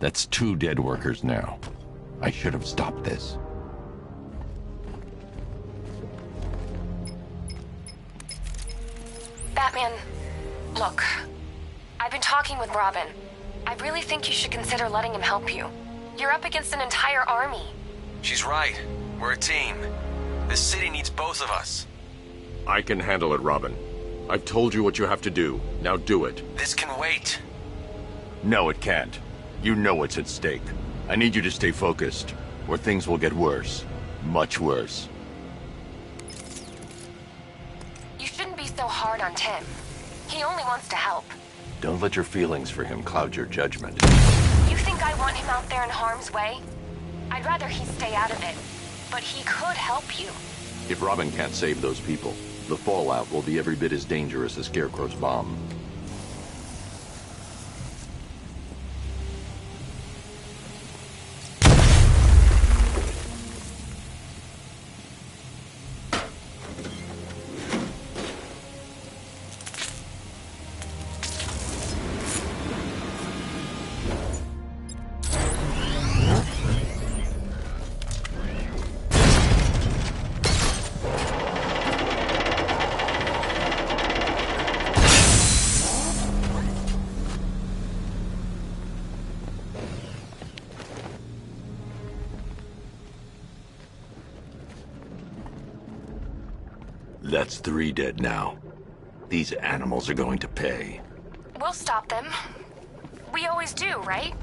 That's 2 dead workers now. I should have stopped this. Batman, look. I've been talking with Robin. I really think you should consider letting him help you. You're up against an entire army. She's right. We're a team. This city needs both of us. I can handle it, Robin. I've told you what you have to do. Now do it. This can wait. No, it can't. You know what's at stake. I need you to stay focused, or things will get worse. Much worse. You shouldn't be so hard on Tim. He only wants to help. Don't let your feelings for him cloud your judgment. You think I want him out there in harm's way? I'd rather he stay out of it. But he could help you. If Robin can't save those people, the fallout will be every bit as dangerous as Scarecrow's bomb. That's 3 dead now. These animals are going to pay. We'll stop them. We always do, right?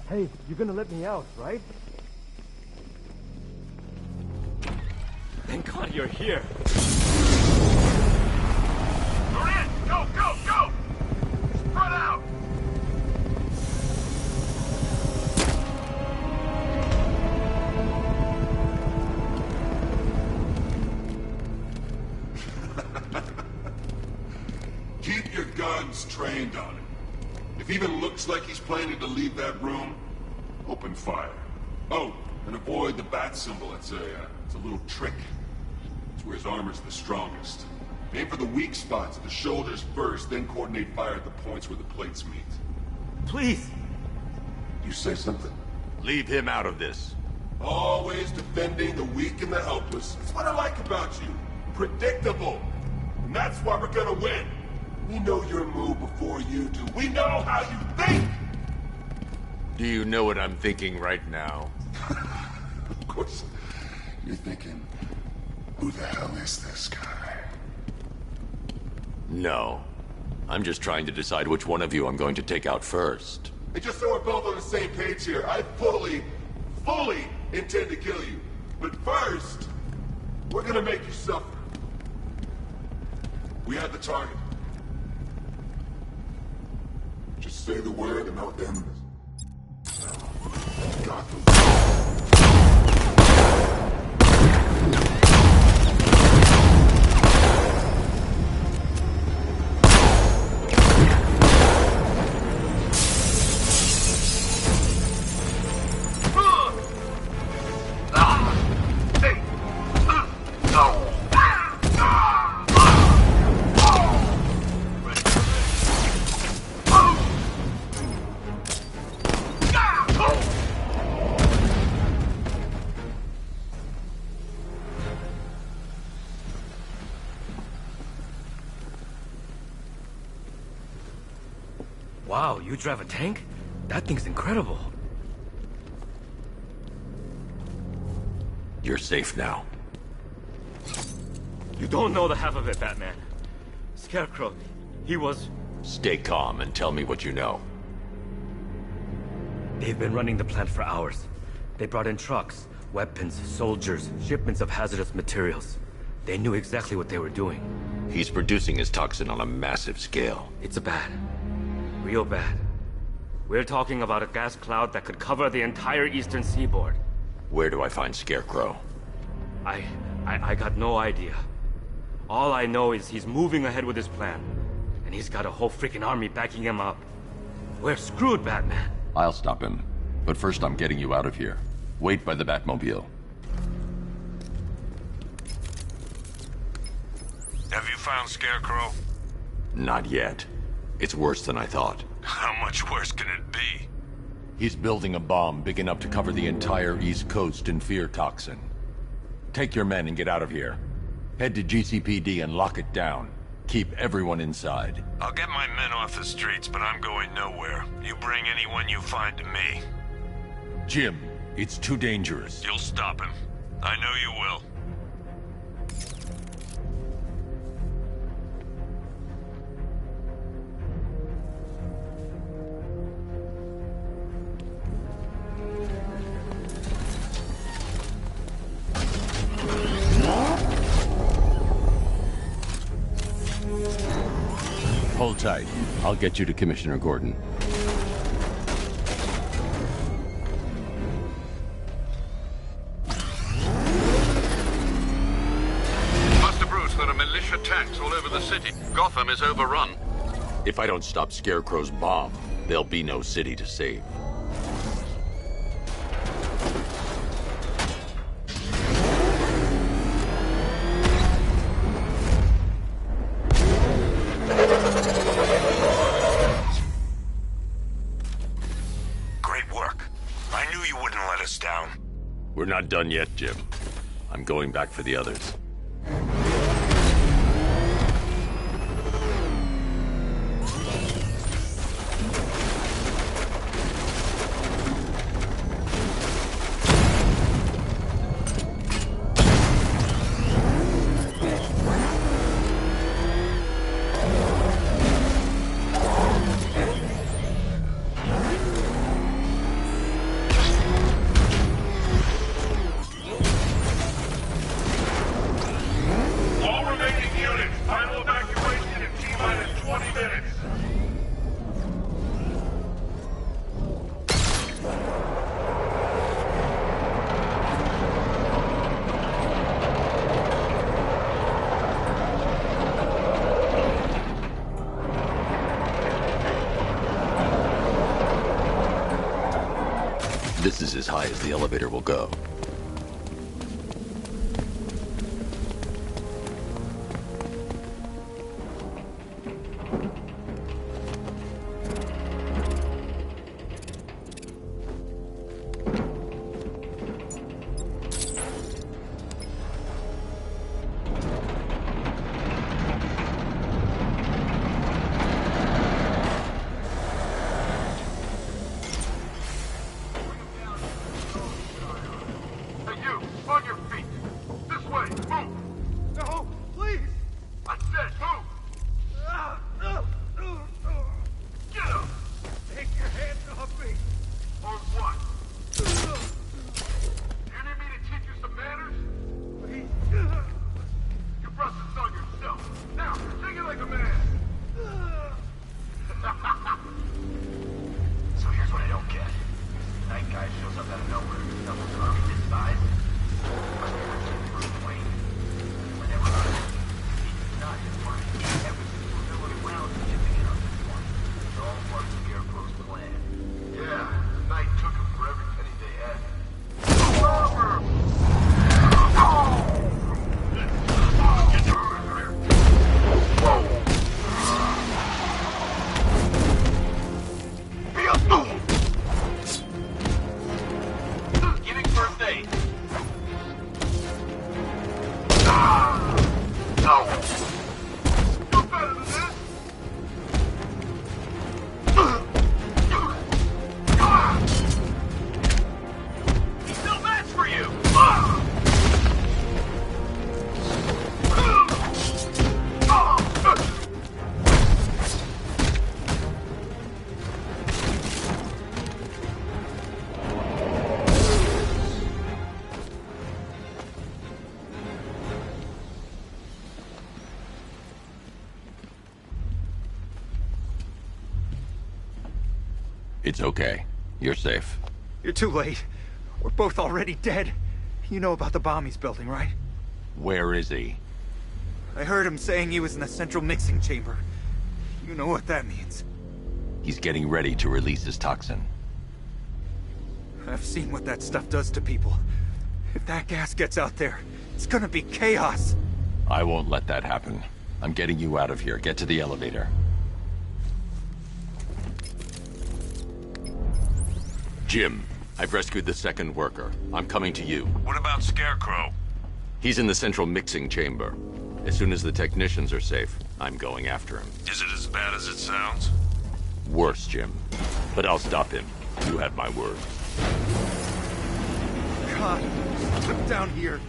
Hey, you're gonna let me out, right? Thank God you're here. Go in! Go, go, go! Spread out! guns trained on him. If he even looks like he's planning to leave that room, open fire. Oh, and avoid the bat symbol. It's a little trick. It's where his armor's the strongest. Aim for the weak spots at the shoulders first, then coordinate fire at the points where the plates meet. Please! You say something? Leave him out of this. Always defending the weak and the helpless. That's what I like about you. Predictable. And that's why we're gonna win. We know your move before you do. We know how you think! Do you know what I'm thinking right now? Of course. You're thinking, who the hell is this guy? No. I'm just trying to decide which one of you I'm going to take out first. Hey, just so we're both on the same page here, I fully intend to kill you. But first, we're gonna make you suffer. We have the target. Just say the word and I'll end this. Gotham. Wow, you drive a tank? That thing's incredible. You're safe now. You don't know the half of it, Batman. Scarecrow, he was... Stay calm and tell me what you know. They've been running the plant for hours. They brought in trucks, weapons, soldiers, shipments of hazardous materials. They knew exactly what they were doing. He's producing his toxin on a massive scale. It's bad. Real bad. We're talking about a gas cloud that could cover the entire eastern seaboard. Where do I find Scarecrow? I got no idea. All I know is he's moving ahead with his plan. And he's got a whole freaking army backing him up. We're screwed, Batman. I'll stop him. But first I'm getting you out of here. Wait by the Batmobile. Have you found Scarecrow? Not yet. It's worse than I thought. How much worse can it be? He's building a bomb big enough to cover the entire East Coast in fear toxin. Take your men and get out of here. Head to GCPD and lock it down. Keep everyone inside. I'll get my men off the streets, but I'm going nowhere. You bring anyone you find to me. Jim, it's too dangerous. You'll stop him. I know you will. Hold tight. I'll get you to Commissioner Gordon. Master Bruce, there are militia tanks all over the city. Gotham is overrun. If I don't stop Scarecrow's bomb, there'll be no city to save. We're not done yet, Jim. I'm going back for the others. This is as high as the elevator will go. It's okay. You're safe. You're too late. We're both already dead. You know about the bomb he's building, right? Where is he? I heard him saying he was in the central mixing chamber. You know what that means. He's getting ready to release his toxin. I've seen what that stuff does to people. If that gas gets out there, it's gonna be chaos. I won't let that happen. I'm getting you out of here. Get to the elevator. Jim, I've rescued the second worker. I'm coming to you. What about Scarecrow? He's in the central mixing chamber. As soon as the technicians are safe, I'm going after him. Is it as bad as it sounds? Worse, Jim. But I'll stop him. You have my word. God, look down here.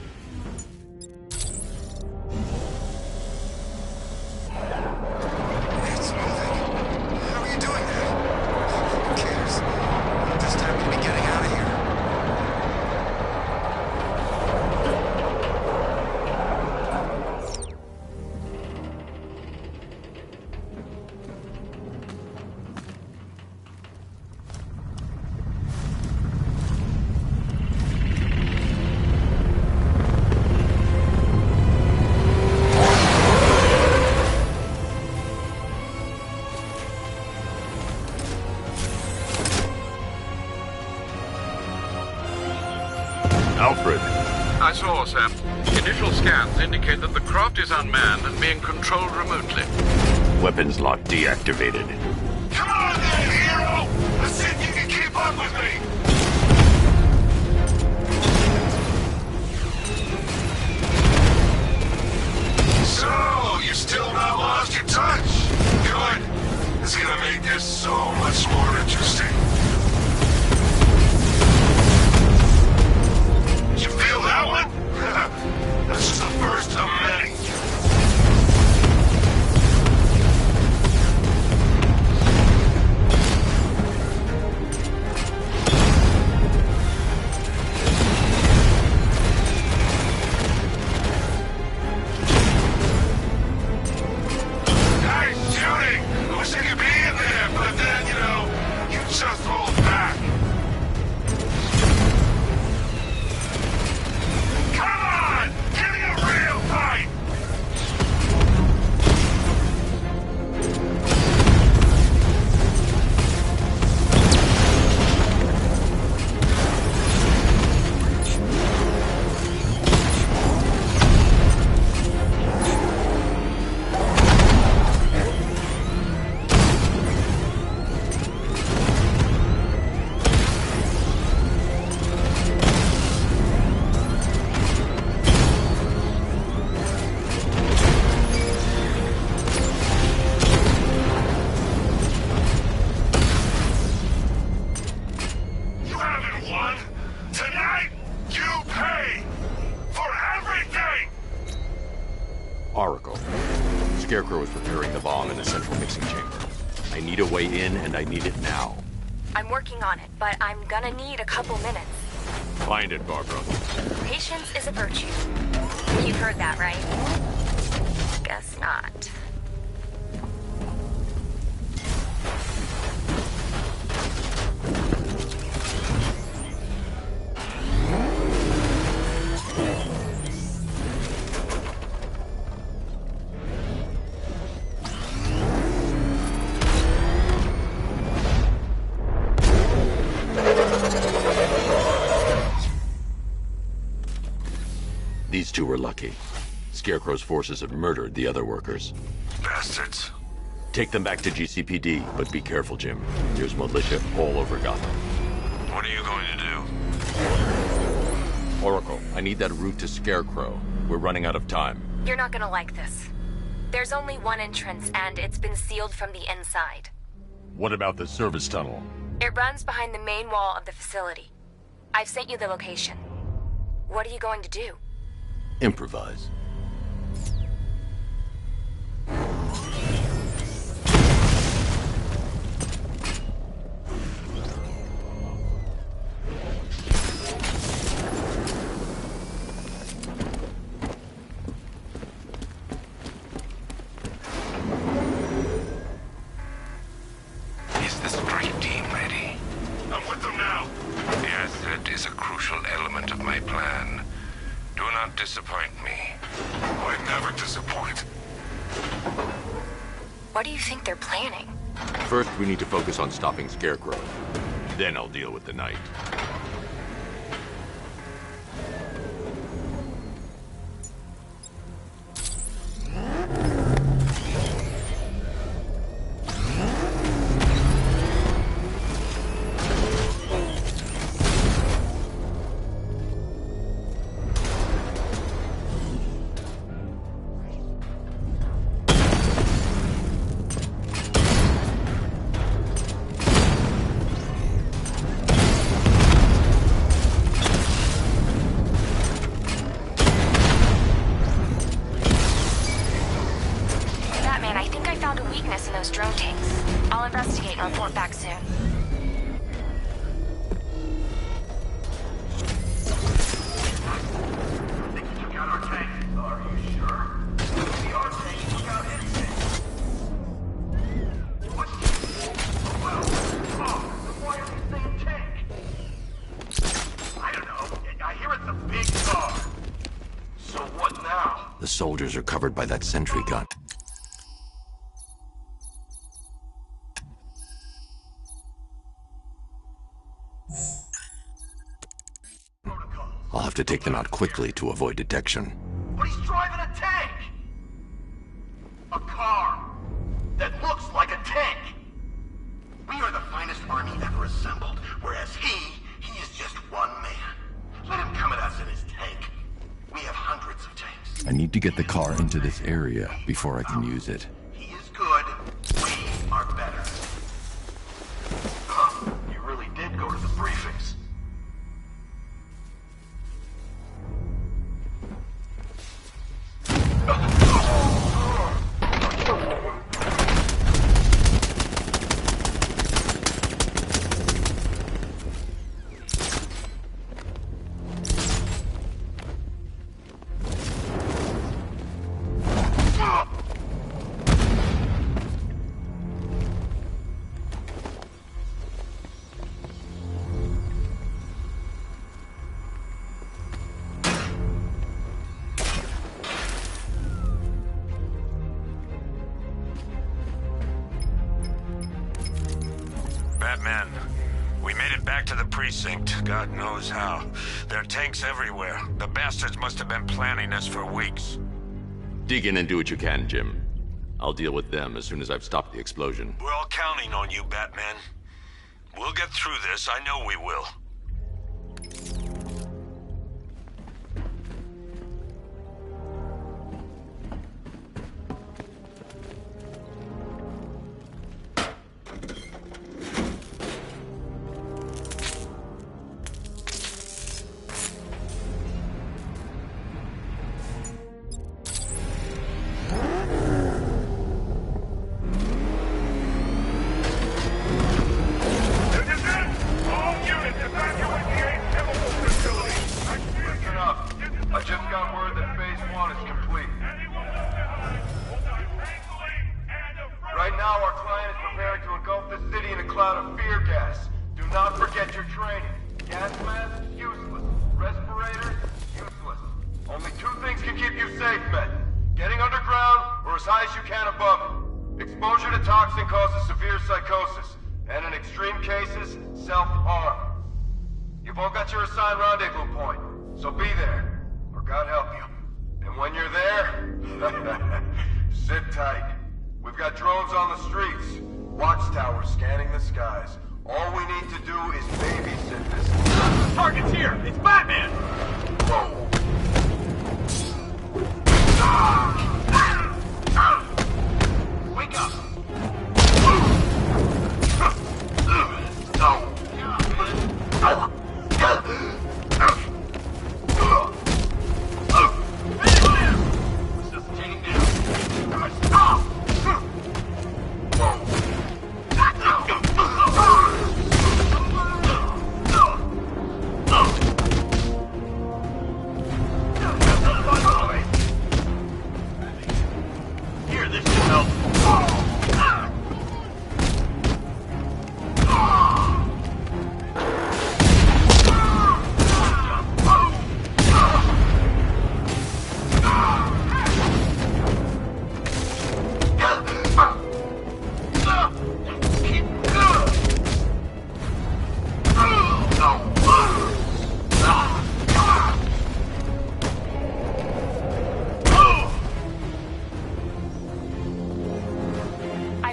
It's moving. How are you doing that? Who cares? This time we'll be getting out of here. Alfred. I saw, Sam. Initial scans indicate that the craft is unmanned and being controlled remotely. Weapons lock deactivated. Come on then, hero! Let's see if you can keep up with me! So, you still not lost your touch? Good. It's gonna make this so much more interesting. You feel that one? That's just the first of many. Oracle. Scarecrow is preparing the bomb in the central mixing chamber. I need a way in, and I need it now. I'm working on it, but I'm gonna need a couple minutes. Find it, Barbara. Patience is a virtue. You've heard that, right? Guess not. These two were lucky. Scarecrow's forces have murdered the other workers. Bastards. Take them back to GCPD, but be careful, Jim. There's militia all over Gotham. What are you going to do? Oracle, I need that route to Scarecrow. We're running out of time. You're not gonna like this. There's only one entrance, and it's been sealed from the inside. What about the service tunnel? It runs behind the main wall of the facility. I've sent you the location. What are you going to do? Improvise. Is the strike team ready? I'm with them now. Yes, that is a crucial element of my plan. Do not disappoint me. I never disappoint. What do you think they're planning? First, we need to focus on stopping Scarecrow. Then I'll deal with the Knight. Drone tanks. I'll investigate and report back soon. Took out our tanks. Are you sure? The our tanks took out his tanks. What? Well, why are they saying tank? I don't know. I hear it's a big car. So what now? The soldiers are covered by that sentry gun. I'll have to take them out quickly to avoid detection. But he's driving a tank! A car that looks like a tank! We are the finest army ever assembled, whereas he is just one man. Let him come at us in his tank. We have hundreds of tanks. I need to get the car into this area before I can use it. He is good. We are better. Huh, you really did go to the briefings. Batman, we made it back to the precinct, God knows how. There are tanks everywhere. The bastards must have been planning this for weeks. Dig in and do what you can, Jim. I'll deal with them as soon as I've stopped the explosion. We're all counting on you, Batman. We'll get through this, I know we will. amount of fear gas. Do not forget your training. Gas mask, useless. Respirators, useless. Only two things can keep you safe, men. Getting underground, or as high as you can above it. Exposure to toxin causes severe psychosis, and in extreme cases, self-harm. You've all got your assigned rendezvous point, so be there, or God help you. And when you're there, sit tight. We've got drones on the streets, watchtowers scanning the skies. All we need to do is babysit this. The target's here! It's Batman! Whoa! Wake up!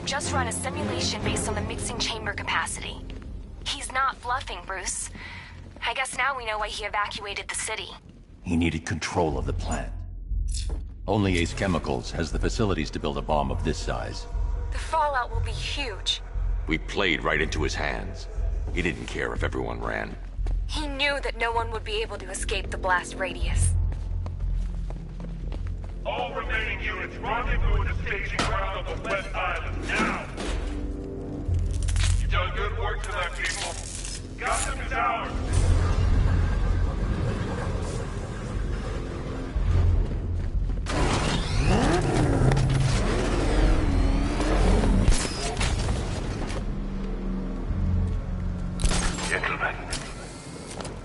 Just run a simulation based on the mixing chamber capacity. He's not bluffing, Bruce. I guess now we know why he evacuated the city. He needed control of the plant. Only Ace Chemicals has the facilities to build a bomb of this size. The fallout will be huge. We played right into his hands. He didn't care if everyone ran. He knew that no one would be able to escape the blast radius. All remaining units, rendezvous at the staging ground of the West Island, now! You've done good work tonight, people. Gotham is ours! Gentlemen,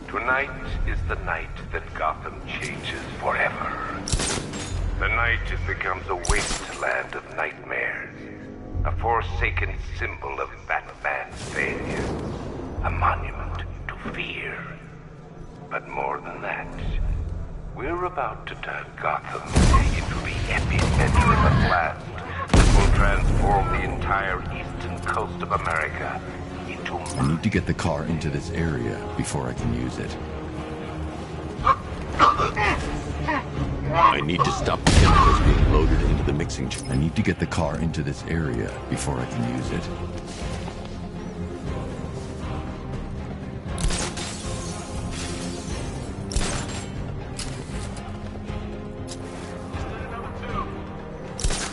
tonight is the night that Gotham changes forever. The night it becomes a wasteland of nightmares, a forsaken symbol of Batman's failure, a monument to fear. But more than that, we're about to turn Gotham into the epicenter of a blast that will transform the entire eastern coast of America into... I need to get the car into this area before I can use it. I need to stop the chemicals being loaded into the mixing chamber. I need to get the car into this area before I can use it.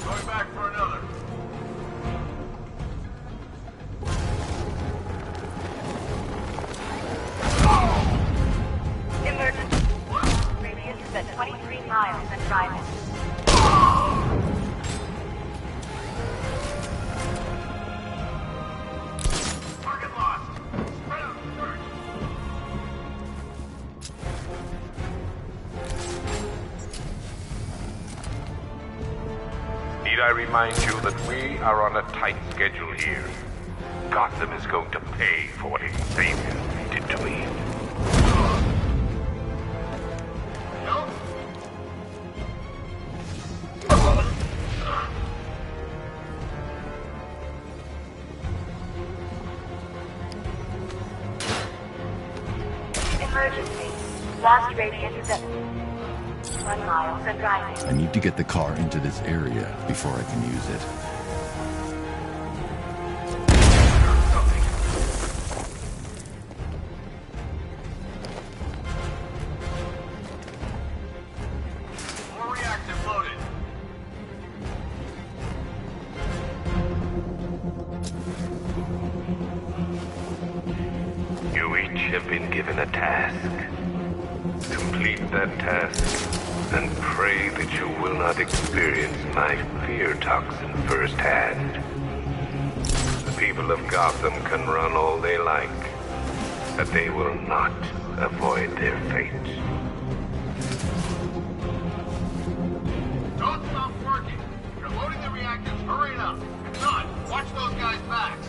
Going back for another. Emergency. Radius is at 23 miles and driving. Target lost. Spread out, search. Need I remind you that we are on a tight schedule here? Gotham is going to pay for what its savior did to me. Emergency. Blast radius is at 1 mile and driving. I need to get the car into this area before I can use it. More reactive loaded. You each have been given a task. Complete that task, and pray that you will not experience my fear toxin firsthand. people of Gotham can run all they like, but they will not avoid their fate. Don't stop working. If you're loading the reactors, hurry it up. If not, watch those guys' backs.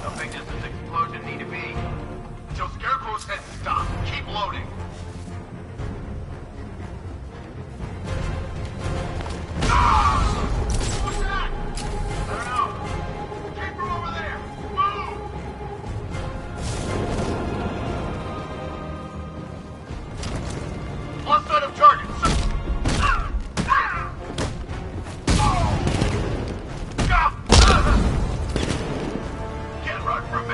How big does this explosion need to be? Until Scarecrow's head stops. Keep loading. What's that? I don't know. Keep from over there. Move! Lost sight of target. Can't run from me.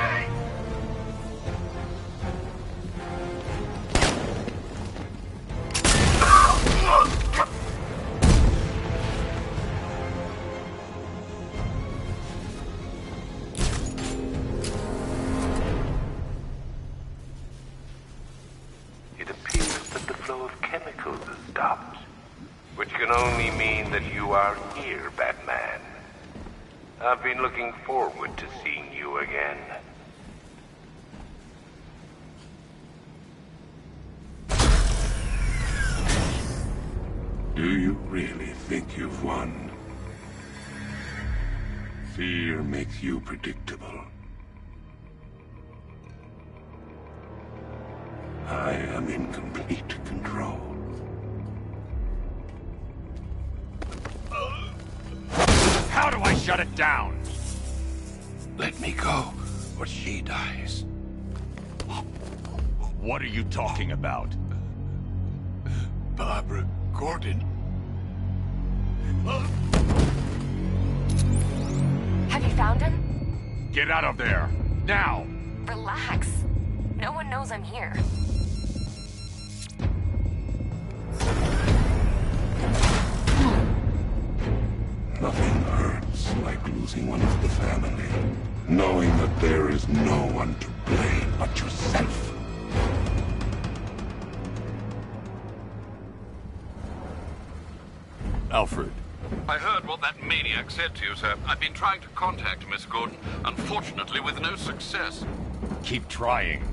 It appears that the flow of chemicals has stopped, which can only mean that you are here, Batman. I've been looking forward to seeing you again. Do you really think you've won? Fear makes you predictable. I am in complete control. How do I shut it down? Let me go, or she dies. What are you talking about? Barbara Gordon. Have you found him? Get out of there! Now! Relax. No one knows I'm here. Nothing hurts like losing one of the family. Knowing that there is no one to blame but yourself. Alfred. I heard what that maniac said to you, sir. I've been trying to contact Miss Gordon, unfortunately with no success. Keep trying.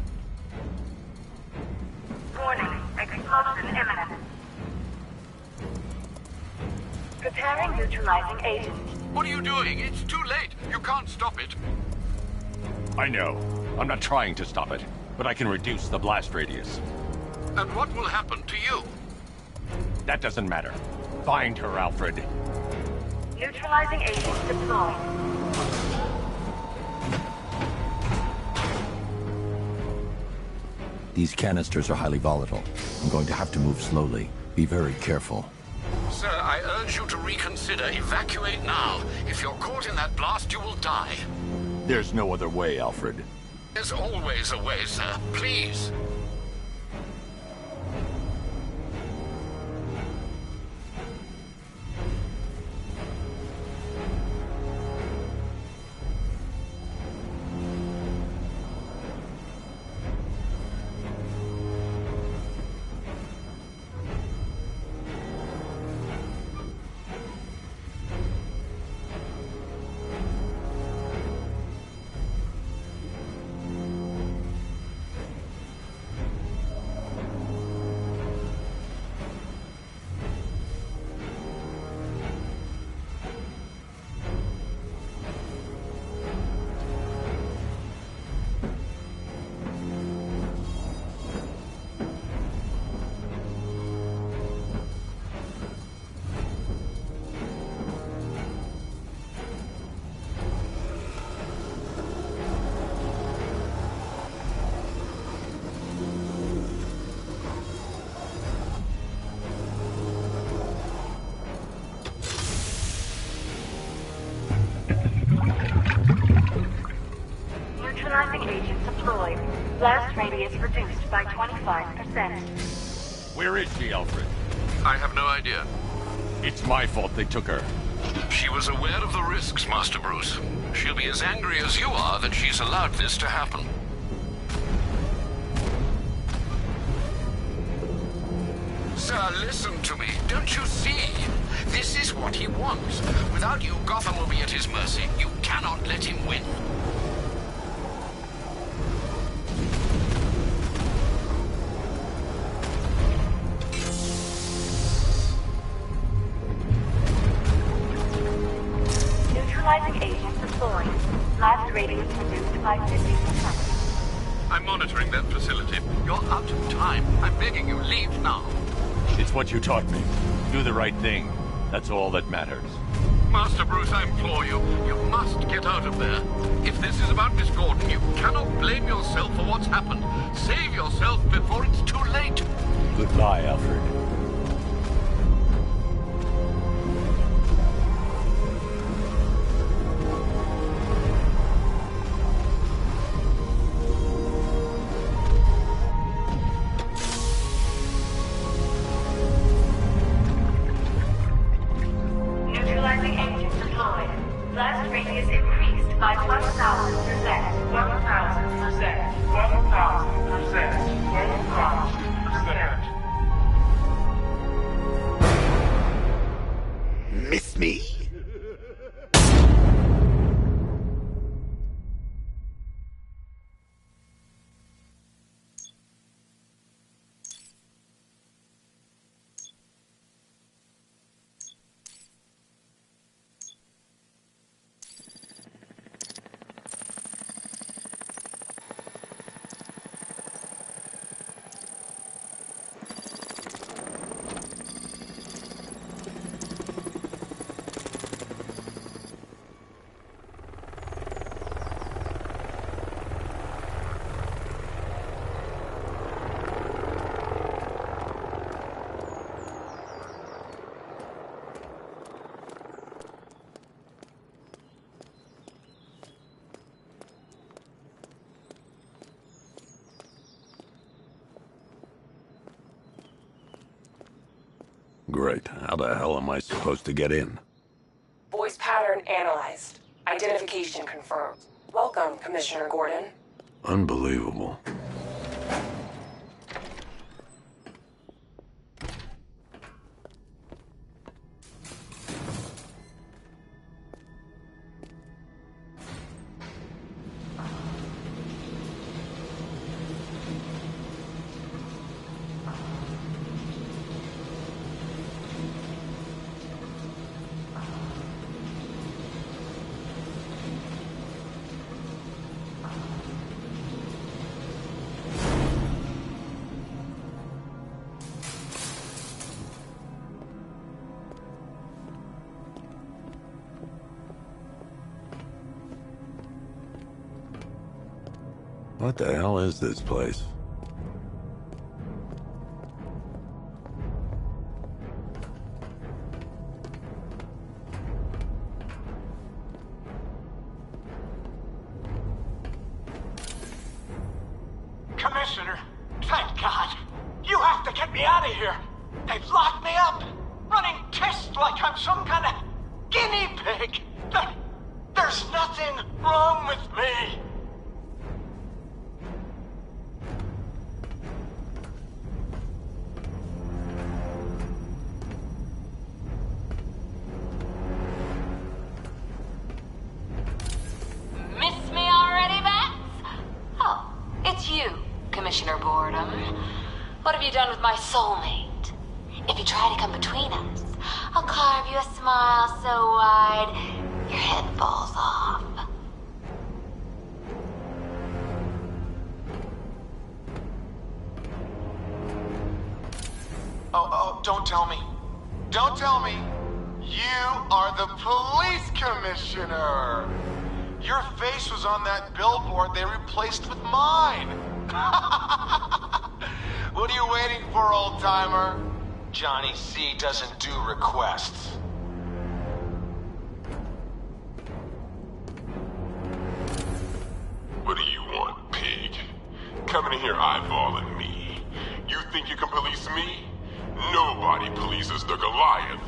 Warning, explosion imminent. Preparing neutralizing agent. What are you doing? It's too late. You can't stop it. I know. I'm not trying to stop it, but I can reduce the blast radius. And what will happen to you? That doesn't matter. Find her, Alfred. Neutralizing agent deployed. These canisters are highly volatile. I'm going to have to move slowly. Be very careful. Sir, I urge you to reconsider. Evacuate now. If you're caught in that blast, you will die. There's no other way, Alfred. There's always a way, sir. Please. Neutralizing agent deployed. Blast radius reduced by 25%. Where is she, Alfred? I have no idea. It's my fault they took her. She was aware of the risks, Master Bruce. She'll be as angry as you are that she's allowed this to happen. Sir, listen to me. Don't you see? This is what he wants. Without you, Gotham will be at his mercy. You can't cannot let him win. Neutralizing agent deployed. Blast radius reduced by 50%. I'm monitoring that facility. You're out of time. I'm begging you, leave now. It's what you taught me. Do the right thing. That's all that matters. Master Bruce, I implore you, you must get out of there. If this is about Miss Gordon, you cannot blame yourself for what's happened. Save yourself before it's too late. Goodbye, Alfred. Neutralizing agent deployed. Blast radius increased by 1,000%. 1,000%. 1,000%. 1,000%. Miss me? Great. How the hell am I supposed to get in? Voice pattern analyzed. Identification confirmed. Welcome, Commissioner Gordon. Unbelievable. What the hell is this place? Commissioner, thank God. You have to get me out of here. They've locked me up, running tests like I'm some kind of guinea pig. There's nothing wrong with me. Miss me already, Bats? Oh, it's you, Commissioner Boredom. What have you done with my soulmate? If you try to come between us, I'll carve you a smile so wide your head falls off. Oh, don't tell me. Don't tell me. You are the police commissioner. Your face was on that billboard they replaced with mine. What are you waiting for, old-timer? Johnny C doesn't do requests. What do you want, pig? Coming in here eyeballing me. You think you can police me? Nobody polices the Goliath.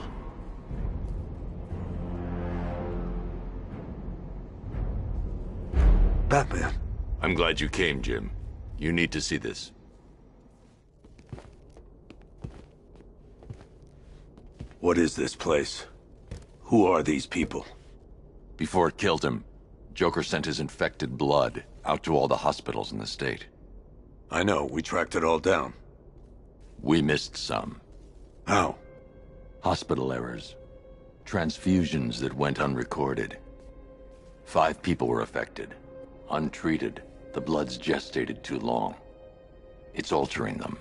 Batman. I'm glad you came, Jim. You need to see this. What is this place? Who are these people? Before it killed him, Joker sent his infected blood out to all the hospitals in the state. I know, we tracked it all down. We missed some. How? Hospital errors. Transfusions that went unrecorded. 5 people were affected. Untreated, the blood's gestated too long. It's altering them.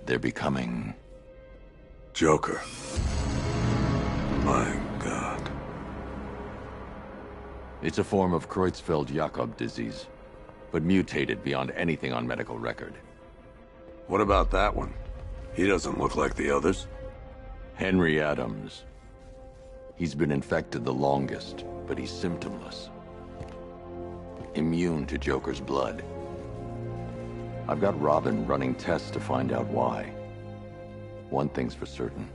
They're becoming... Joker. My God. It's a form of Creutzfeldt-Jakob disease, but mutated beyond anything on medical record. What about that one? He doesn't look like the others. Henry Adams. He's been infected the longest, but he's symptomless. Immune to Joker's blood. I've got Robin running tests to find out why. One thing's for certain.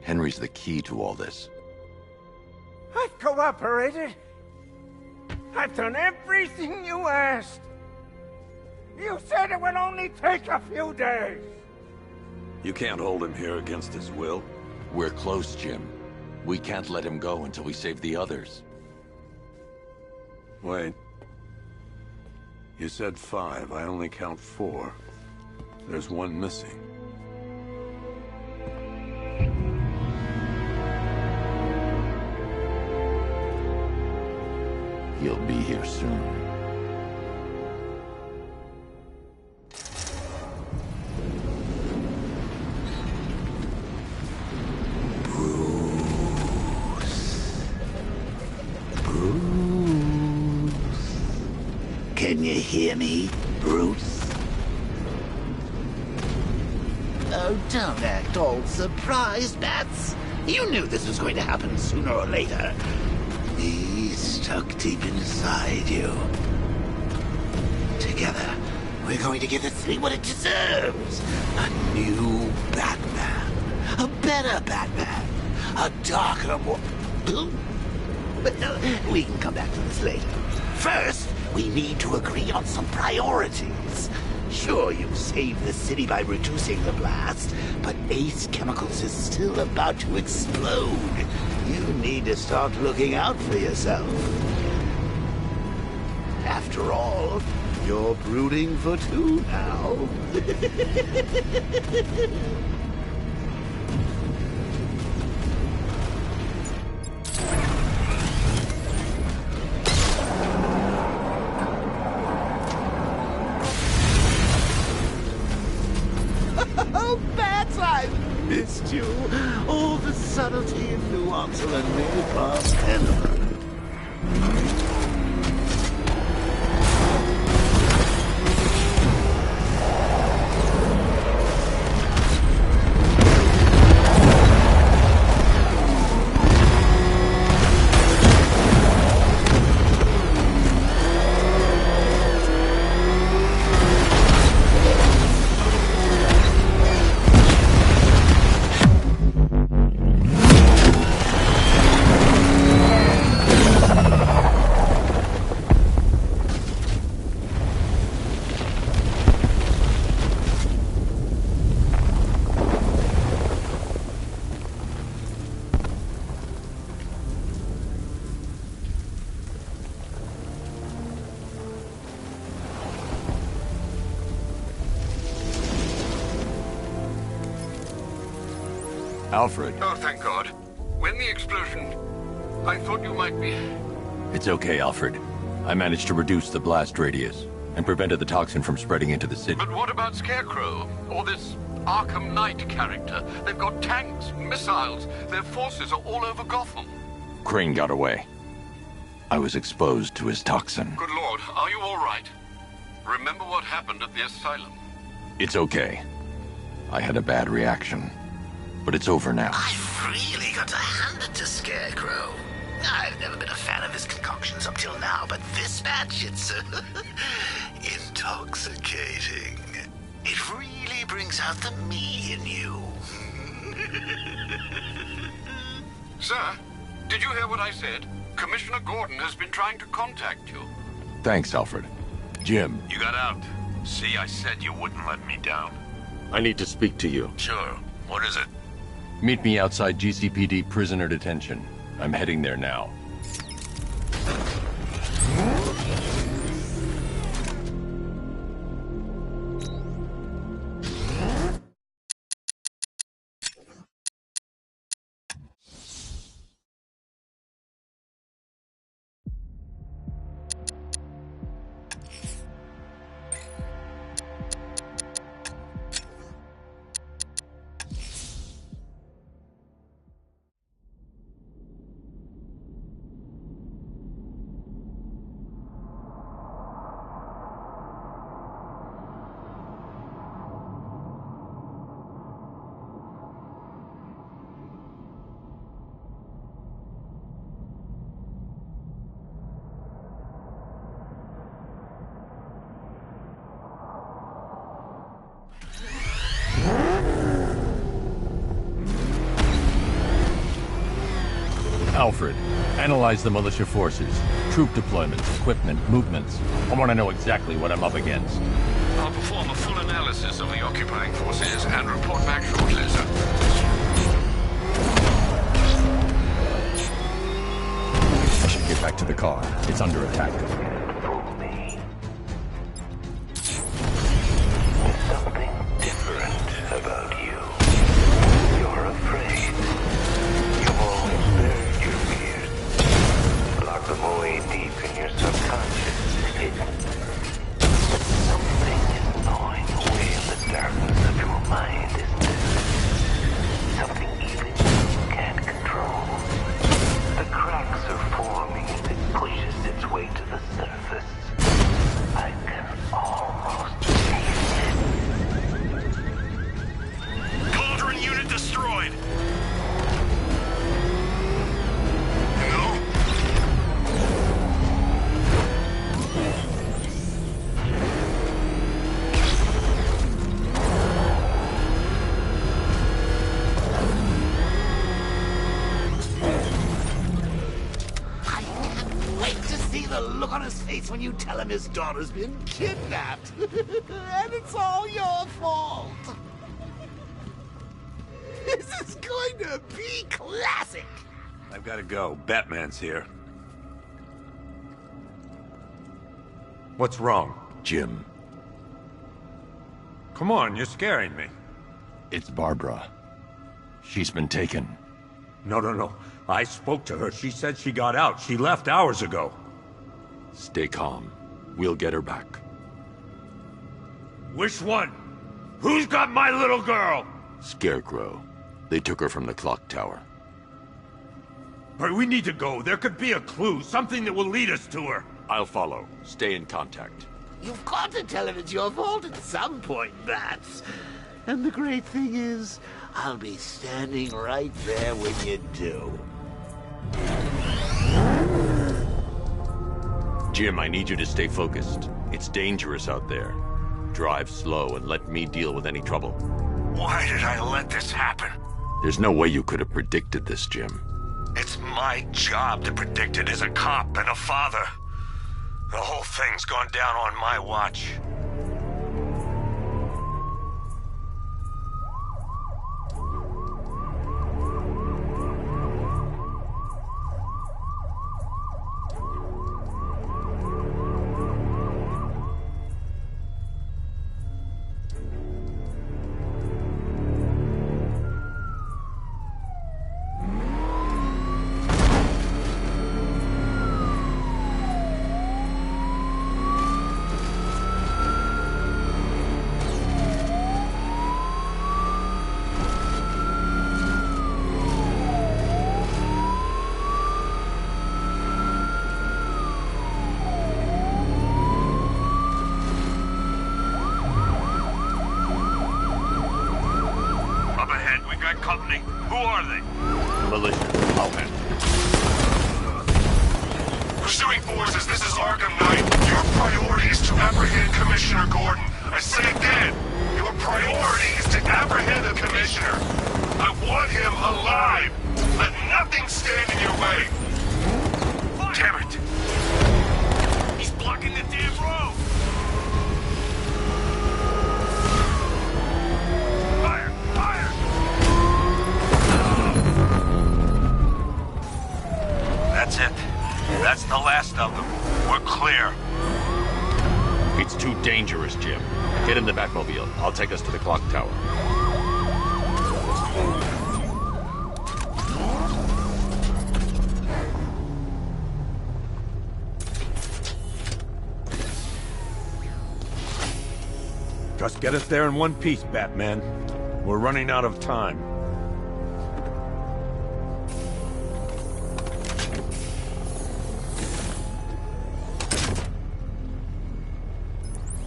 Henry's the key to all this. I've cooperated. I've done everything you asked. You said it would only take a few days. You can't hold him here against his will. We're close, Jim. We can't let him go until we save the others. Wait. You said 5. I only count 4. There's one missing. He'll be here soon. Can you hear me, Bruce? Oh, don't act all surprised, Bats. You knew this was going to happen sooner or later. He's stuck deep inside you. Together, we're going to give the city what it deserves. A new Batman. A better Batman. A darker, more... But we can come back to this later. First, we need to agree on some priorities. Sure, you saved the city by reducing the blast, but Ace Chemicals is still about to explode. You need to start looking out for yourself. After all, you're brooding for 2 now. Oh, Bats, I've missed you. All the subtlety and nuance of a napalm enema. Alfred. Oh, thank God. When the explosion... I thought you might be... It's okay, Alfred. I managed to reduce the blast radius and prevented the toxin from spreading into the city. But what about Scarecrow? Or this Arkham Knight character? They've got tanks, missiles. Their forces are all over Gotham. Crane got away. I was exposed to his toxin. Good Lord, are you all right? Remember what happened at the asylum? It's okay. I had a bad reaction. But it's over now. I've really got to hand it to Scarecrow. I've never been a fan of his concoctions up till now, but this batch, it's intoxicating. It really brings out the me in you. Sir, did you hear what I said? Commissioner Gordon has been trying to contact you. Thanks, Alfred. Jim. You got out. See, I said you wouldn't let me down. I need to speak to you. Sure. What is it? Meet me outside GCPD prisoner detention. I'm heading there now. Alfred, analyze the militia forces, troop deployments, equipment, movements. I want to know exactly what I'm up against. I'll perform a full analysis of the occupying forces and report back shortly, sir. I should get back to the car. It's under attack. Something different about you. You're afraid. You've always buried your fears. Locked them away deep in your subconscious. Hidden. Something is gnawing away in the darkness of your mind, isn't it? Something even you can't control. The cracks are forming as it pushes its way to the surface. I can almost Cauldron unit destroyed. Look on his face when you tell him his daughter's been kidnapped. And it's all your fault. This is going to be classic. I've got to go. Batman's here. What's wrong? Jim. Come on, you're scaring me. It's Barbara. She's been taken. No. I spoke to her. She said she got out. She left hours ago. Stay calm. We'll get her back. Which one? Who's got my little girl? Scarecrow. They took her from the clock tower. But we need to go. There could be a clue, something that will lead us to her. I'll follow. Stay in contact. You've got to tell him it's your fault at some point, Bats. And the great thing is, I'll be standing right there when you do. Jim, I need you to stay focused. It's dangerous out there. Drive slow and let me deal with any trouble. Why did I let this happen? There's no way you could have predicted this, Jim. It's my job to predict it as a cop and a father. The whole thing's gone down on my watch. Company. Who are they? Militia. I'll handle it. Pursuing forces, this is Arkham Knight. Your priority is to apprehend Commissioner Gordon. I say again, your priority is to apprehend the Commissioner. I want him alive. Let nothing stand in your way. Damn it! He's blocking the damn road! Fire! Fire! That's it. That's the last of them. We're clear. It's too dangerous, Jim. Get in the Batmobile. I'll take us to the clock tower. Just get us there in one piece, Batman. We're running out of time.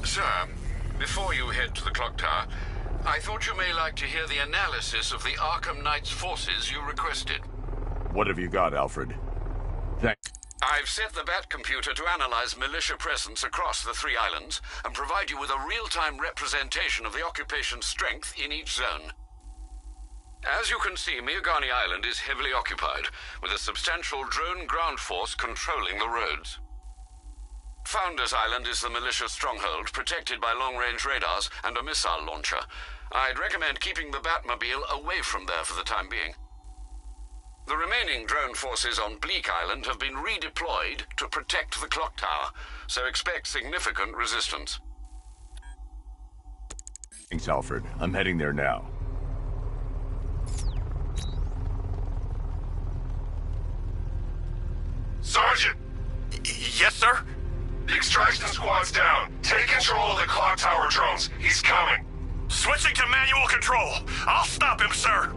Sir, before you head to the clock tower, I thought you may like to hear the analysis of the Arkham Knight's forces you requested. What have you got, Alfred? I've set the Bat computer to analyze militia presence across the 3 islands and provide you with a real-time representation of the occupation's strength in each zone. As you can see, Miagani Island is heavily occupied, with a substantial drone ground force controlling the roads. Founders Island is the militia stronghold, protected by long-range radars and a missile launcher. I'd recommend keeping the Batmobile away from there for the time being. The remaining drone forces on Bleak Island have been redeployed to protect the clock tower, so expect significant resistance. Thanks, Alfred. I'm heading there now. Sergeant! Yes, sir? The extraction squad's down. Take control of the clock tower drones. He's coming. Switching to manual control. I'll stop him, sir.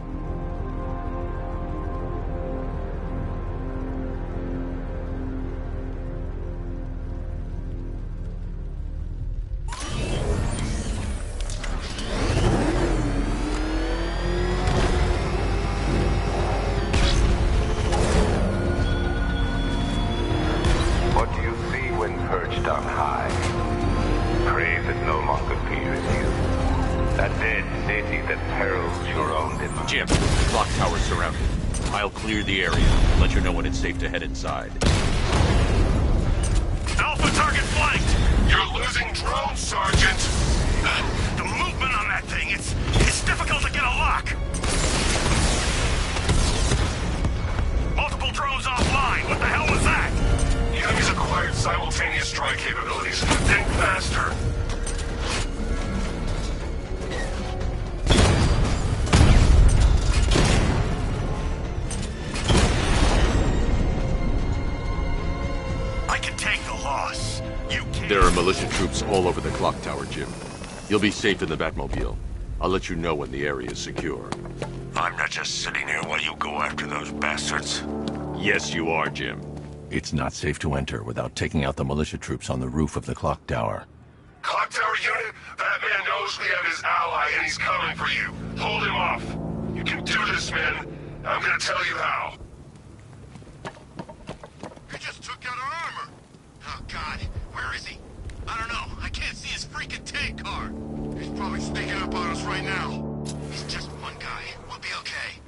What do you see when perched on high? Prey that no longer fears you. A dead city that perils your own demise. Jim, the clock tower's surrounded. I'll clear the area and let you know when it's safe to head inside. Alpha target flanked! You're losing drones, Sergeant! The movement on that thing, it's difficult to get a lock. Multiple drones offline. What the hell was that? The enemy's acquired simultaneous strike capabilities. Think faster. I can take the loss. You can't. There are militia troops all over the clock tower, Jim. You'll be safe in the Batmobile. I'll let you know when the area is secure. I'm not just sitting here while you go after those bastards. Yes, you are, Jim. It's not safe to enter without taking out the militia troops on the roof of the clock tower. Clock tower unit, Batman knows we have his ally and he's coming for you. Hold him off. You can do this, man. I'm gonna tell you how. He just took out our armor. Oh, God. Where is he? I don't know. I can't see his freaking tank car. He's probably sneaking up on us right now. He's just one guy. We'll be okay.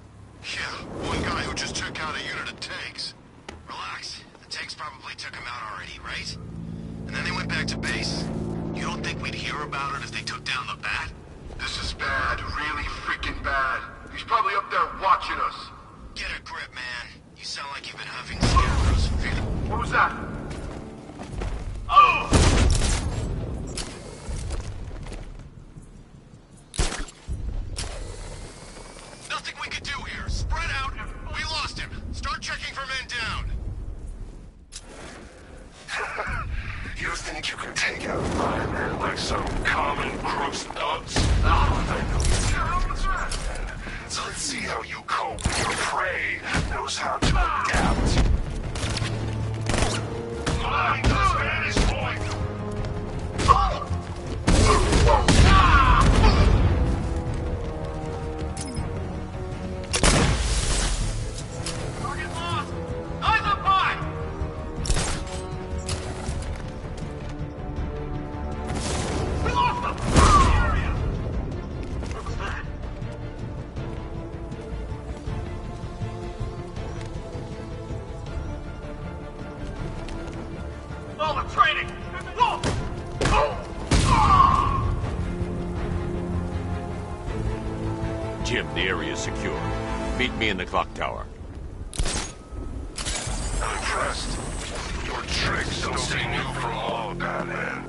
Yeah, one guy who just took out a unit of tanks. Relax. The tanks probably took him out already, right? And then they went back to base. You don't think we'd hear about it if they took down the Bat? This is bad. Really freaking bad. He's probably up there watching us. Get a grip, man. You sound like you've been having scarecrows fear. What was that? Oh! Nothing we could do here. Spread out. We lost him. Start checking for men down. You think you can take out Batman like some common gross nuts? Oh, I know you can. What's that? So let's see how you cope with your prey knows how to adapt. Mind this man is point. Target lost. Eyes up high. We lost them. Area. What was that? All the training. Whoa. Jim, the area is secure. Meet me in the clock tower. I'm impressed. Your tricks don't seem new from all, Batman.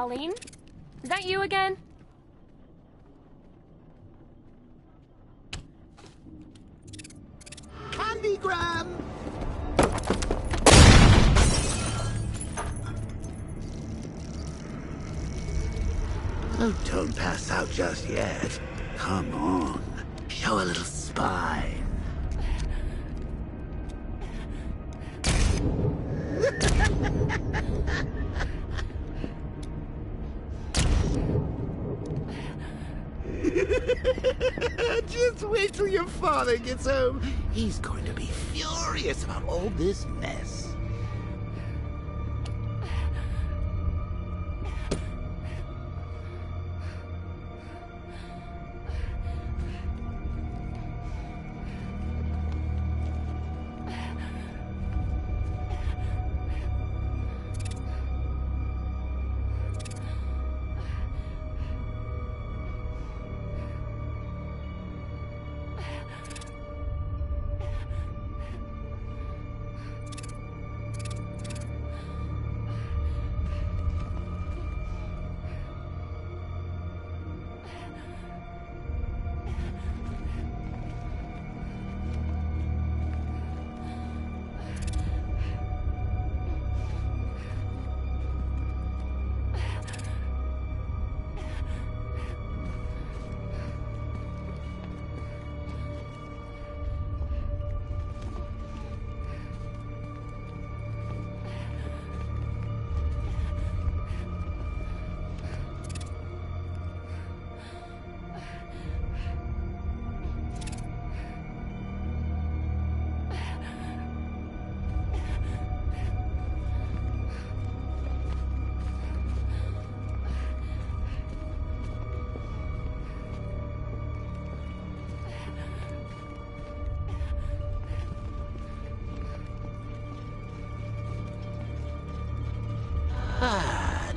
Colleen? Is that you again? Candygram! Oh, don't pass out just yet. Come on. Show a little spine. Just wait till your father gets home. He's going to be furious about all this mess.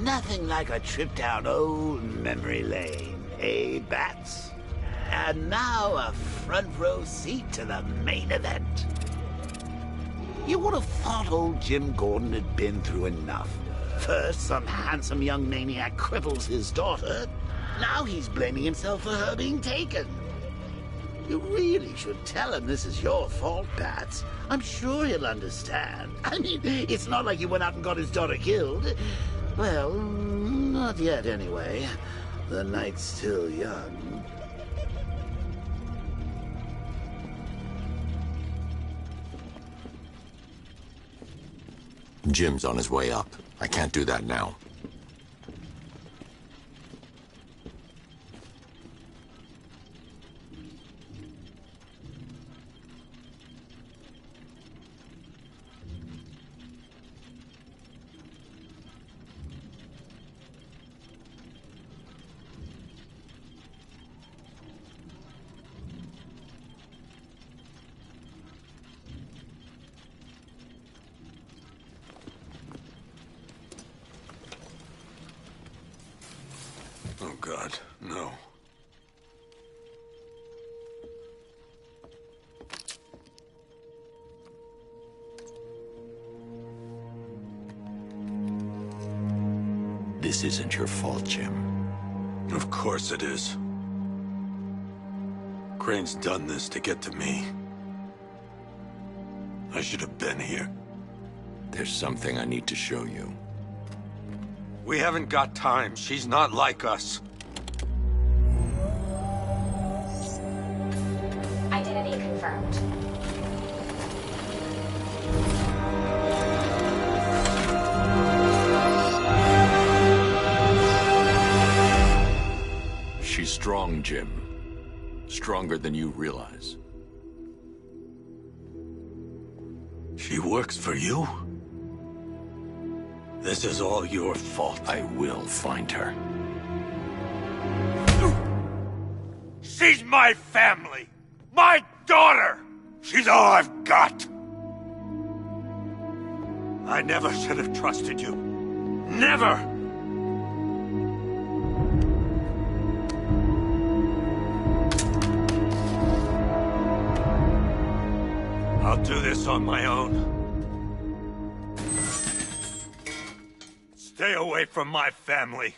Nothing like a trip down old memory lane, eh, Bats? And now a front row seat to the main event. You would have thought old Jim Gordon had been through enough. First, some handsome young maniac cripples his daughter. Now he's blaming himself for her being taken. You really should tell him this is your fault, Bats. I'm sure he'll understand. I mean, it's not like you went out and got his daughter killed. Well, not yet anyway. The night's still young. Jim's on his way up. I can't do that now. Oh, God, no. This isn't your fault, Jim. Of course it is. Crane's done this to get to me. I should have been here. There's something I need to show you. We haven't got time. She's not like us. Identity confirmed. She's strong, Jim. Stronger than you realize. She works for you? This is all your fault. I will find her. She's my family! My daughter! She's all I've got! I never should have trusted you. Never! I'll do this on my own. Stay away from my family.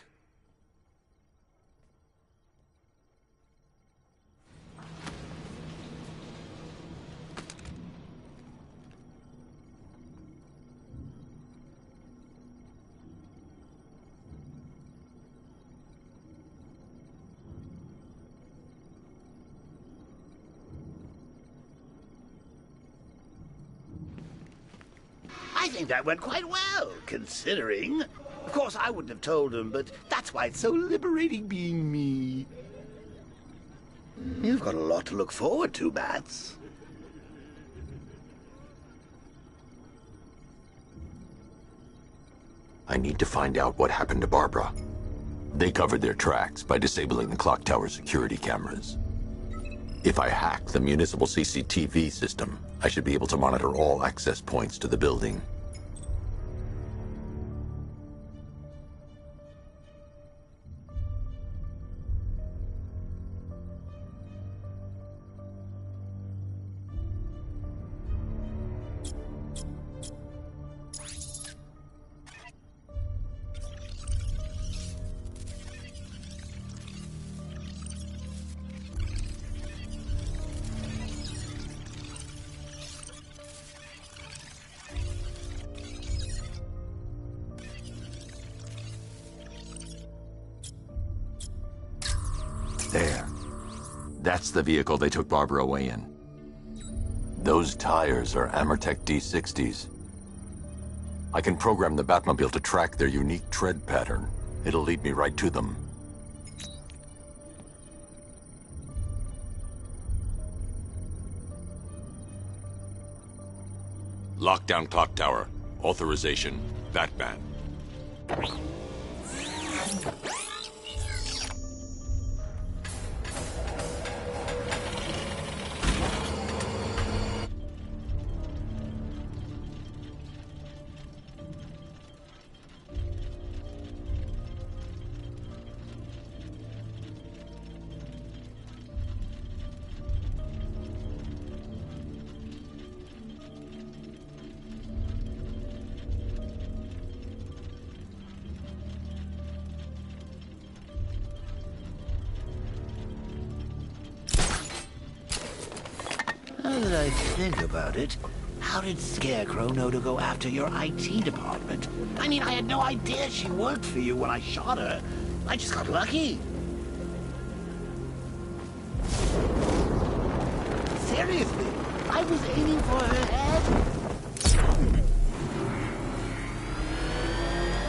I think that went quite well, considering. Of course, I wouldn't have told him, but that's why it's so liberating being me. You've got a lot to look forward to, Bats. I need to find out what happened to Barbara. They covered their tracks by disabling the clock tower security cameras. If I hack the municipal CCTV system, I should be able to monitor all access points to the building. There. That's the vehicle they took Barbara away in. Those tires are Amertech D60s. I can program the Batmobile to track their unique tread pattern. It'll lead me right to them. Lockdown clock tower. Authorization, Batman. Now that I think about it, how did Scarecrow know to go after your IT department? I mean, I had no idea she worked for you when I shot her. I just got lucky. Seriously, I was aiming for her head.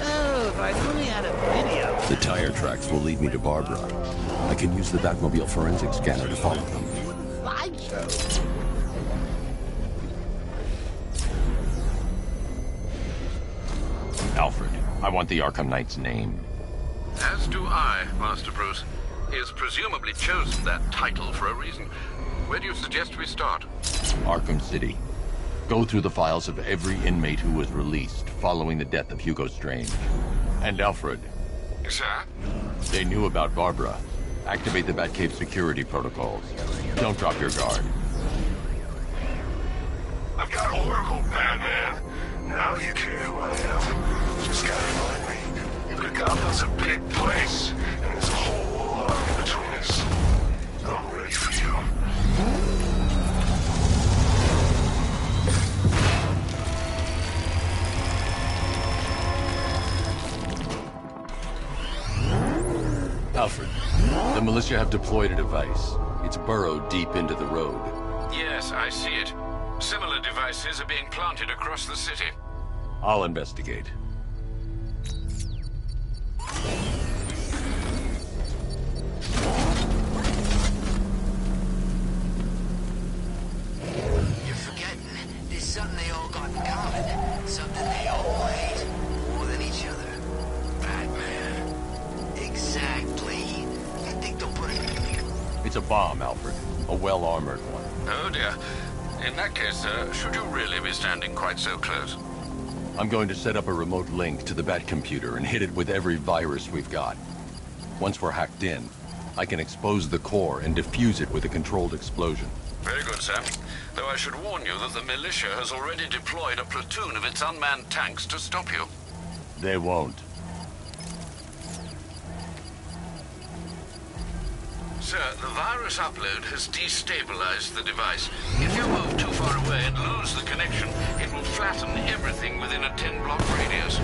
Oh, if I only had a video. The tire tracks will lead me to Barbara. I can use the Batmobile forensic scanner to follow them. Slideshow. Alfred, I want the Arkham Knight's name. As do I, Master Bruce. He has presumably chosen that title for a reason. Where do you suggest we start? Arkham City. Go through the files of every inmate who was released following the death of Hugo Strange. And Alfred. Sir? They knew about Barbara. Activate the Batcave security protocols. Don't drop your guard. I've got Oracle, Batman. Now you care who I am. Just gotta remind me. New Gotham's a big place, and there's a whole lot in between us. I'm ready for you. Alfred, the militia have deployed a device. It's burrowed deep into the road. Yes, I see it. Similar devices are being planted across the city. I'll investigate. You're forgetting, there's something they all got in common. Something they all hate more than each other. Batman. Exactly. I think they'll put it... It's a bomb, Alfred. A well-armored one. Oh dear. In that case, should you really be standing quite so close? I'm going to set up a remote link to the Batcomputer and hit it with every virus we've got. Once we're hacked in, I can expose the core and defuse it with a controlled explosion. Very good, sir. Though I should warn you that the militia has already deployed a platoon of its unmanned tanks to stop you. They won't. Sir, the virus upload has destabilized the device. If you move too far away and lose the connection, it will flatten everything within a 10-block radius.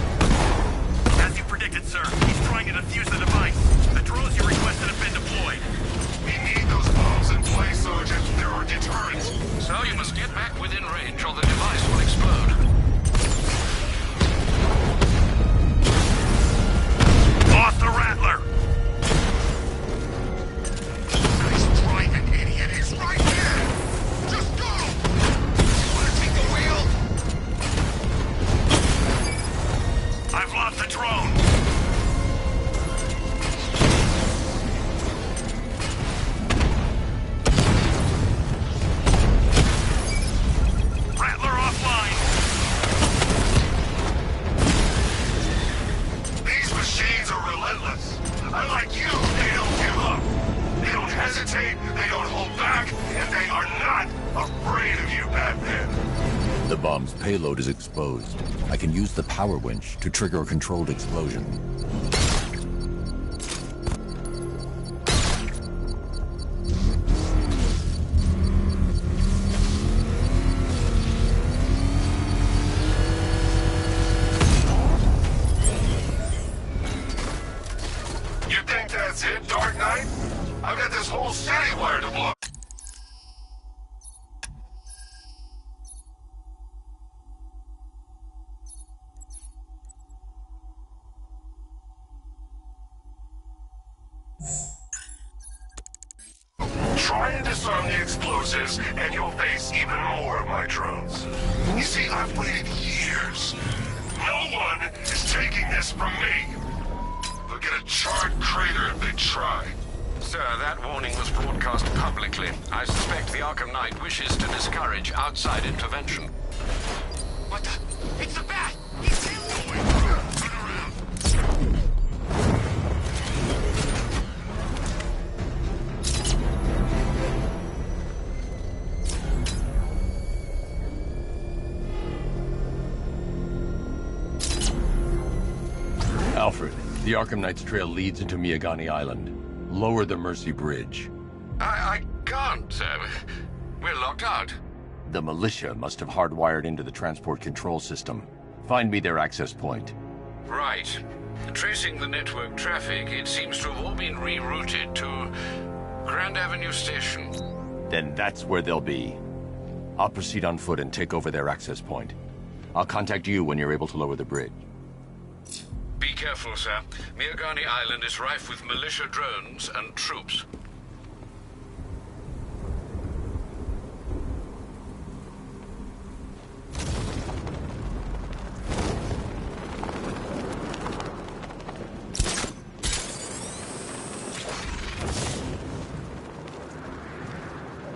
As you predicted, sir, he's trying to defuse the device. The drones you requested have been deployed. We need those bombs in place, Sergeant. There are deterrents. So you must get back within range or the device will explode. Lost the Rattler! Nice driving, idiot. He's right here. Just go! Want to take the wheel? I've lost the drone! Rattler offline! These machines are relentless. Unlike you, they don't give up. They don't hesitate, they don't hold back, and they are not afraid of you, Batman. The bomb's payload is exposed. I can use the power winch to trigger a controlled explosion. You think that's it, Dark Knight? I've got this whole city wired to blow. Try and disarm the explosives, and you'll face even more of my drones. You see, I've waited years. No one is taking this from me. They'll get a charred crater if they try. Sir, that warning was broadcast publicly. I suspect the Arkham Knight wishes to discourage outside intervention. What the? It's the Bat! He's him! Turn around. Alfred, the Arkham Knight's trail leads into Miagani Island. Lower the Mercy Bridge. I can't, sir. We're locked out. The militia must have hardwired into the transport control system. Find me their access point. Right. Tracing the network traffic, it seems to have all been rerouted to Grand Avenue Station. Then that's where they'll be. I'll proceed on foot and take over their access point. I'll contact you when you're able to lower the bridge. Be careful, sir. Miagani Island is rife with militia drones and troops.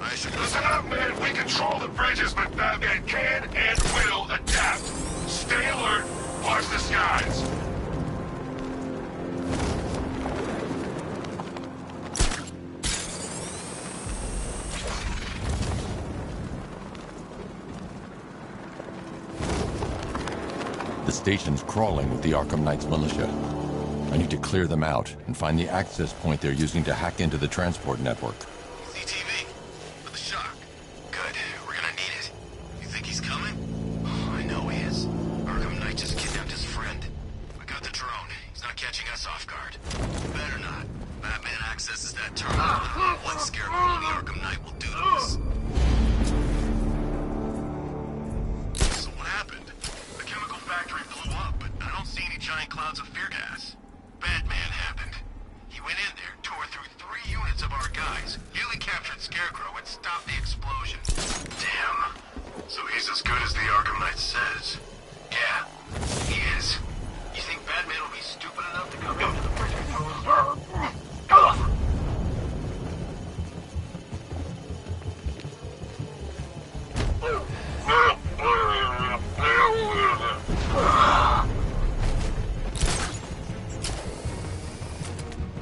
Listen up, man. We control the bridges, but Batman can and will adapt. Stay alert. Watch the skies. The station's crawling with the Arkham Knight's militia. I need to clear them out and find the access point they're using to hack into the transport network. CTV. For the shock. Good. We're gonna need it. You think he's coming? Oh, I know he is. Arkham Knight just kidnapped his friend. We got the drone. He's not catching us off guard. Better not. Batman accesses that terminal. What Scarecrow and the Arkham Knight will do to us. So what happened? The chemical factory blew up, but I don't see any giant clouds of fear gas. Batman happened. He went in there, tore through 3 units of our guys, nearly captured Scarecrow, and stopped the explosion. Damn. So he's as good as the Arkham Knight says. Yeah, he is. You think Batman will be stupid enough to come down to the bridge control?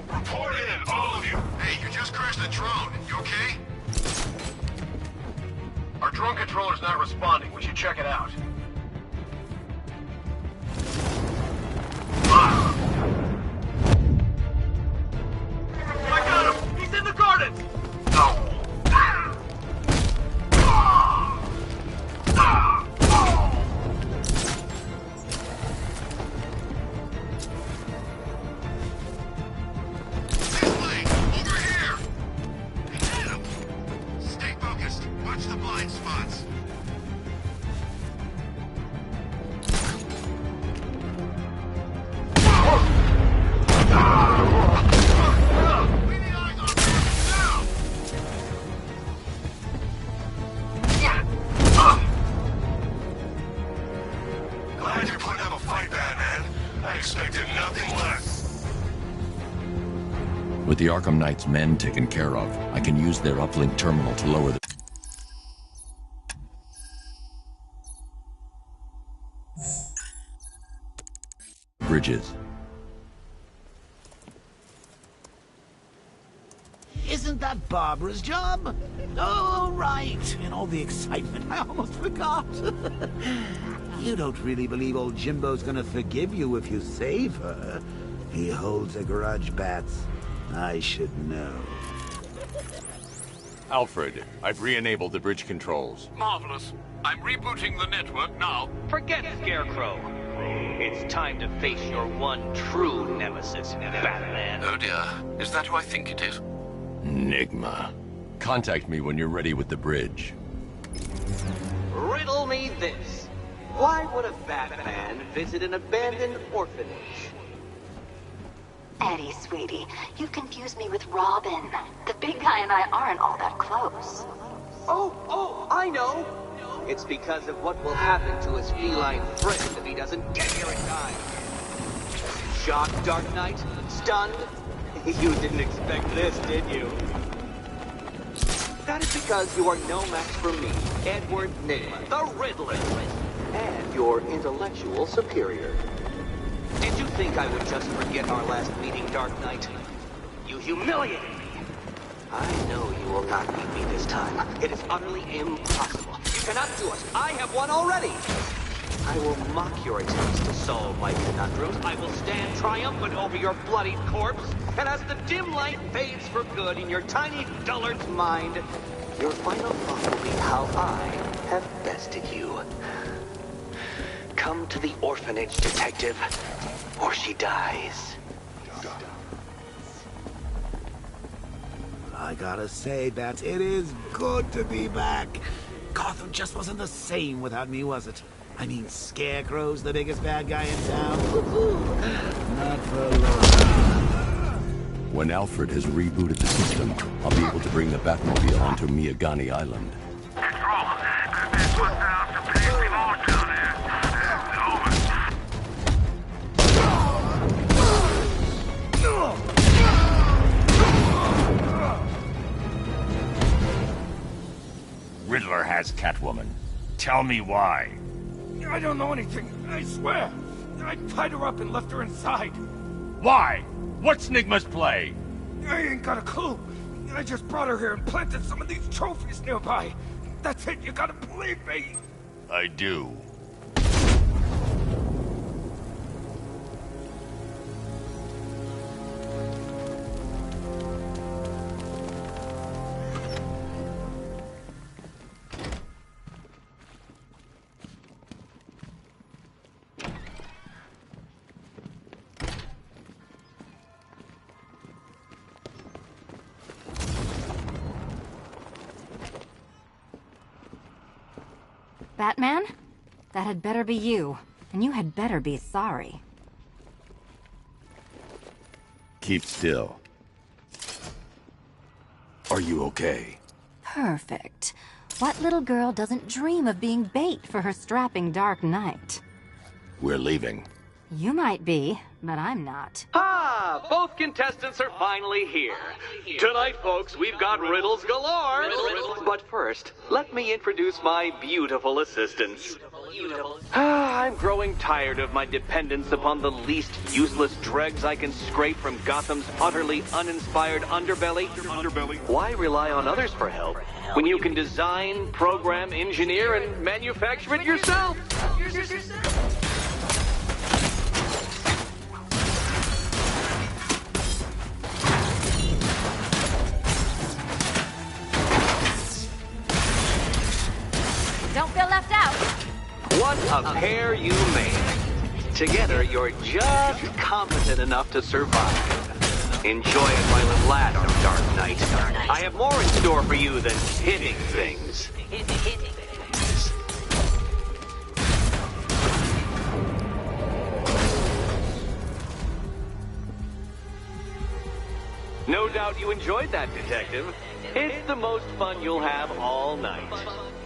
Report in, all of you. Hey, you just crashed the drone. You okay? Our drone controller's not responding. We should check it out. I got him! He's in the garden! Watch the blind spots. Glad you're putting up a fight, Batman. I expected nothing less. With the Arkham Knight's men taken care of, I can use their uplink terminal to lower the bridges. Isn't that Barbara's job? Oh, right. In all the excitement, I almost forgot. You don't really believe old Jimbo's gonna forgive you if you save her. He holds a grudge, Bats. I should know. Alfred, I've re-enabled the bridge controls. Marvelous. I'm rebooting the network now. Forget Scarecrow. It's time to face your one true nemesis, Batman. Oh dear. Is that who I think it is? Enigma. Contact me when you're ready with the bridge. Riddle me this. Why would a Batman visit an abandoned orphanage? Eddie, sweetie, you've confused me with Robin. The big guy and I aren't all that close. Oh, I know. It's because of what will happen to his feline friend if he doesn't get here in time. Shocked, Dark Knight? Stunned? You didn't expect this, did you? That is because you are no match for me, Edward Nygma, the Riddler, and your intellectual superior. Did you think I would just forget our last meeting, Dark Knight? You humiliated me. I know you will not beat me this time. It is utterly impossible. You cannot do it. I have won already. I will mock your attempts to solve my conundrums. I will stand triumphant over your bloodied corpse. And as the dim light fades for good in your tiny dullard's mind, your final thought will be how I have bested you. Come to the orphanage, detective, or she dies. I gotta say, Bats, it is good to be back. Gotham just wasn't the same without me, was it? I mean, Scarecrow's the biggest bad guy in town. Not for long. When Alfred has rebooted the system, I'll be able to bring the Batmobile onto Miagani Island. This was down to paisley moss down here. Riddler has Catwoman. Tell me why. I don't know anything, I swear. I tied her up and left her inside. Why? What's Nygma's play? I ain't got a clue. I just brought her here and planted some of these trophies nearby. That's it, you gotta believe me. I do. Batman? That had better be you. And you had better be sorry. Keep still. Are you okay? Perfect. What little girl doesn't dream of being bait for her strapping Dark Knight? We're leaving. You might be, but I'm not. Ah, both contestants are finally here. Tonight, folks, we've got riddles galore. But first, let me introduce my beautiful assistants. I'm growing tired of my dependence upon the least useless dregs I can scrape from Gotham's utterly uninspired underbelly. Why rely on others for help when you can design, program, engineer, and manufacture it yourself? Don't feel left out. What a pair you made. Together, you're just competent enough to survive. Enjoy it while it lasts, Dark Knight. I have more in store for you than hitting things. No doubt you enjoyed that, Detective. It's the most fun you'll have all night.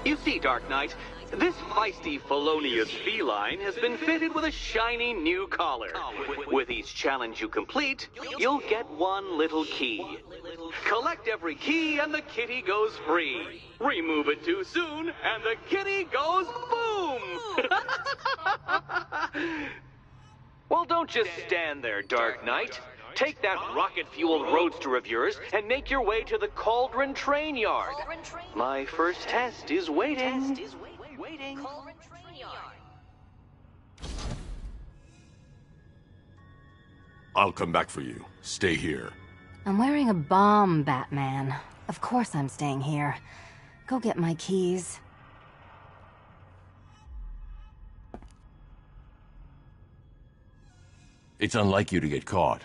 You see, Dark Knight, this feisty felonious feline has been fitted with a shiny new collar. With each challenge you complete, you'll get one little key. Collect every key and the kitty goes free. Remove it too soon and the kitty goes boom! Well, don't just stand there, Dark Knight. Take that rocket-fueled roadster of yours and make your way to the Cauldron Train Yard. My first test is waiting. I'll come back for you. Stay here. I'm wearing a bomb, Batman. Of course I'm staying here. Go get my keys. It's unlike you to get caught.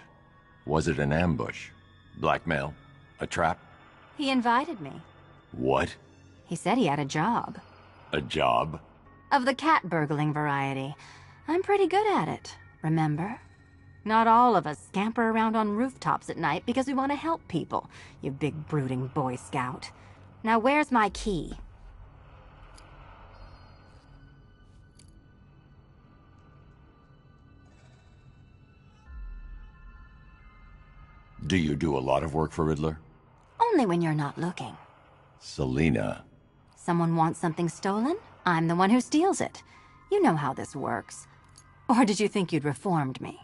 Was it an ambush? Blackmail? A trap? He invited me. What? He said he had a job. A job? Of the cat burgling variety. I'm pretty good at it, remember? Not all of us scamper around on rooftops at night because we want to help people, you big brooding Boy Scout. Now where's my key? Do you do a lot of work for Riddler? Only when you're not looking. Selina. Someone wants something stolen? I'm the one who steals it. You know how this works. Or did you think you'd reformed me?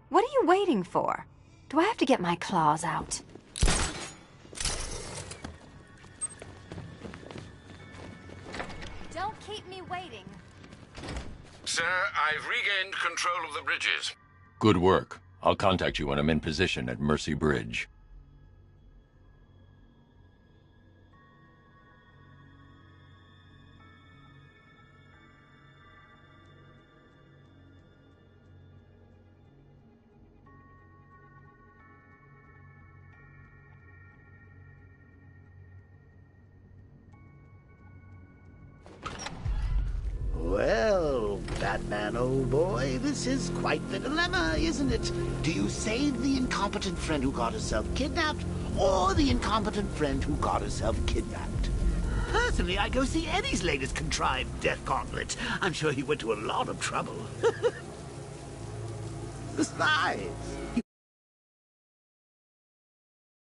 What are you waiting for? Do I have to get my claws out? Don't keep me waiting. Sir, I've regained control of the bridges. Good work. I'll contact you when I'm in position at Mercy Bridge. Well, Batman, old boy, this is quite the dilemma, isn't it? Do you save the incompetent friend who got herself kidnapped, or the incompetent friend who got herself kidnapped? Personally, I go see Eddie's latest contrived death gauntlet. I'm sure he went to a lot of trouble. Besides, he